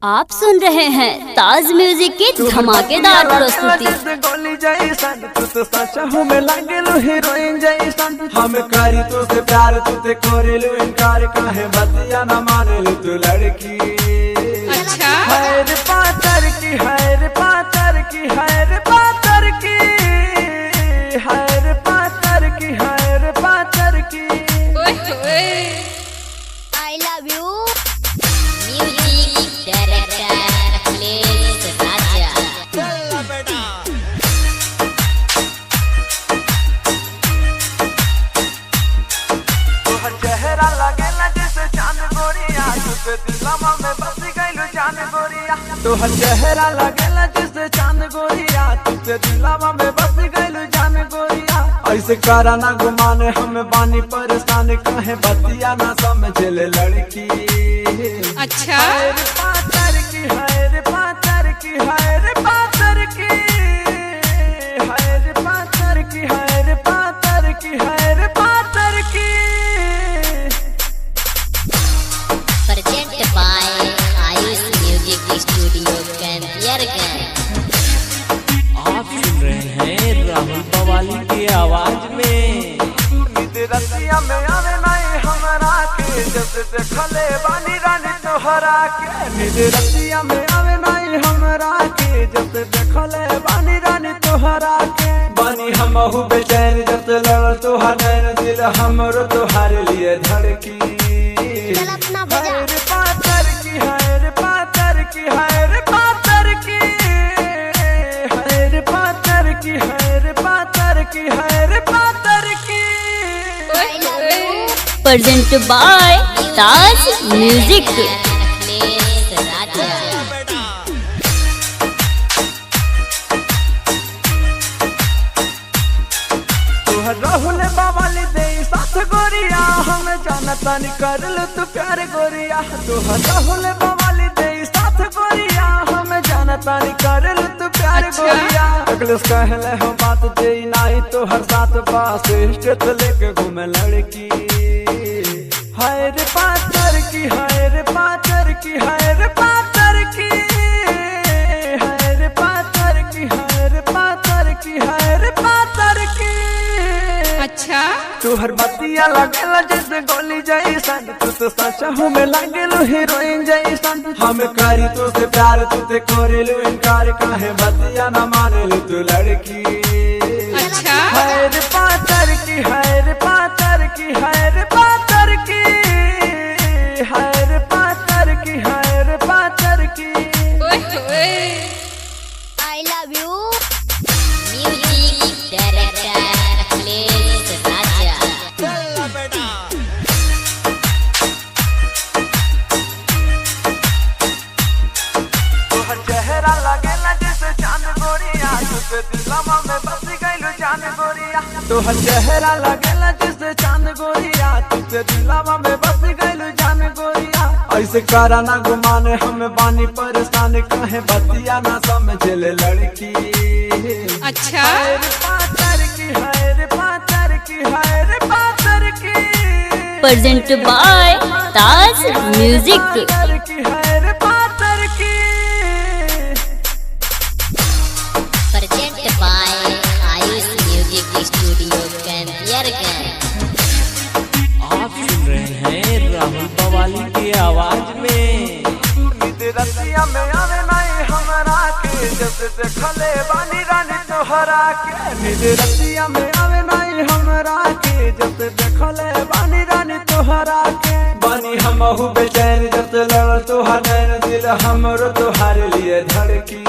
आप सुन रहे हैं ताज म्यूजिक की धमाकेदार प्रस्तुति। गोली जैसन तू तो सच हूँ मैं लागेलू हीरोइन जैसन हम करी तो से प्यार तू ते करेलू इनकार काहे बतिया न मानेलू तू लड़की। अच्छा है रे पातर की है रे पातर की है रे पातर की है रे पातर की है रे पातर की। I love you music director please राजा। तोहर चेहरा लगेला जैसे चांद गोरिया तुझे दिलवा में बस गइलू जान गोरिया। तोहर चेहरा लगेला जैसे चांद गोरिया तुझे दिलवा में बस गइलू जान गोरिया। ऐसे करा ना गुमाने हमें बानी परेशान काहे बतिया ना समझले लड़की। अच्छा है रे पातर की है रे पातर की है रे पातर की है रे पातर की है रे पातर की है रे पातर की। Present by Ayush music studio Campierganj. आप सुन रहे हैं राहुल बवाली की आवाज में। नींद रतिया में आवे नहीं हमरा के जब देखले बानी रानी तोहरा के। नींद रतिया में आवे नहीं हमरा के जब देखले बानी रानी तोहरा के। बानी हमहु बेचैन जब लड़ तोहर नैन दिल हमरो तोहार लिए धड़की। है रे पातर की है रे पातर की है रे पातर की है रे पातर की है रे पातर की है रे पातर की। Present by Taj music. तोहर राहुल बावाली दे साथ गोरिया हम जानता नहीं करल तू प्यार गोरिया। तोहर राहुल बावाली दे साथ गोरिया हम जानता नहीं करल तू प्यार गोरिया। अगले कहले हो बात दे नहीं तो हर साथ पास स्टेट लेके घूमे लड़की। है रे पातर की है रे पातर की है रे पातर की है रे पातर की है रे पातर की है रे पातर की। अच्छा तोहर बतिया लगेला जैसे गोली जैसन तू तो सच हूँ मैं लागेलू हीरोइन जैसन हम करी तो से प्यार तू ते करेलू इनकार काहे बतिया न मानेलू तू लड़की। अच्छा है रे पातर की है रे पातर की है रे पातर की है रे पातर की है रे पातर की। I love you music director please राजा। तोहर चेहरा लगेला जैसे चांद गोरिया तुझे दिलवा में बस गइलू जान गोरिया। तोहर चेहरा लगेला जैसे चांद गोरिया तुझे दिलवा में बस गइलू जान गोरिया। ऐसे करा ना गुमाने हमें बानी परेशान काहे बतिया ना समझले लड़की। अच्छा है रे पातर की है रे पातर की है रे पातर की। Present by Taj music. पातर की है रे पातर की। Present by Ayush music studio Campierganj. आप सुन रहे हैं राहुल बवाली की आवाज में। नींद रतिया में आवे नहीं हमरा के जब देखले बानी रानी तोहरा के। नींद रतिया में आवे नहीं हमरा के जब देखले बानी रानी तोहरा के। बानी हमहु बेचैन जब लड़ तोहर नैन दिल हमरो तोहार लिए धड़की।